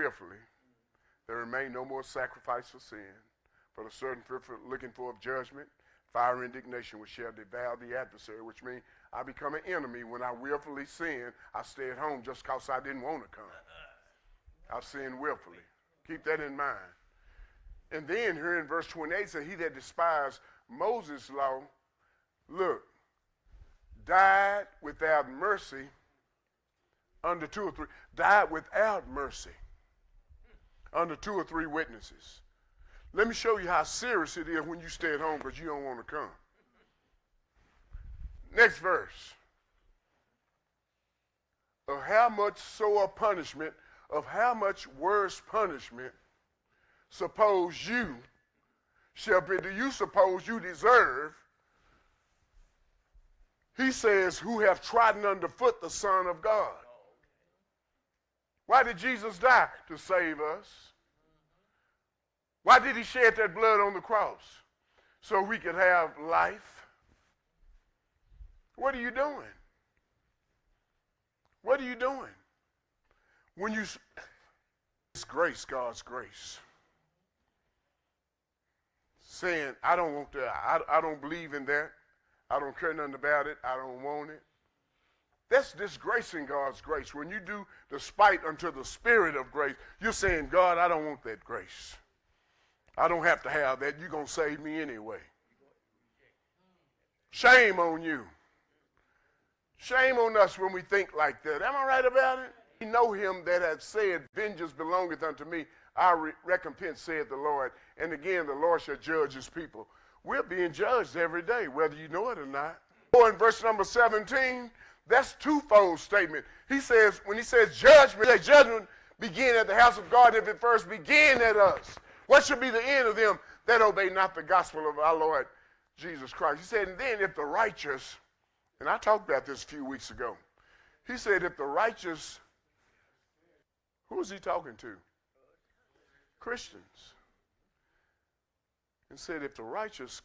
willfully, there remain no more sacrifice for sin, but a certain fearful looking for of judgment, fire and indignation which shall devour the adversary, which means I become an enemy when I willfully sin. I stay at home just because I didn't want to come. I've sinned willfully. Keep that in mind. And then here in verse 28 says, he that despised Moses' law, look, died without mercy under two or three. Died without mercy under 2 or 3 witnesses. Let me show you how serious it is when you stay at home because you don't want to come. Next verse. Of how much sore punishment, of how much worse punishment suppose you shall be, do you suppose you deserve? He says, who have trodden underfoot the Son of God. Why did Jesus die? To save us. Why did he shed that blood on the cross? So we could have life. What are you doing? What are you doing? When you, it's grace, God's grace. Saying, I don't want that. I don't believe in that. I don't care nothing about it. I don't want it. That's disgracing God's grace. When you do despite unto the Spirit of grace, you're saying, God, I don't want that grace. I don't have to have that. You're going to save me anyway. Shame on you. Shame on us when we think like that. Am I right about it? We know him that hath said, vengeance belongeth unto me. I recompense, saith the Lord. And again, the Lord shall judge his people. We're being judged every day, whether you know it or not. Or in verse number 17, that's twofold statement. He says, when he says judgment, that judgment begin at the house of God if it first begin at us. What should be the end of them that obey not the gospel of our Lord Jesus Christ? He said, and then if the righteous, and I talked about this a few weeks ago. He said, if the righteous, who is he talking to? Christians. And said, if the righteous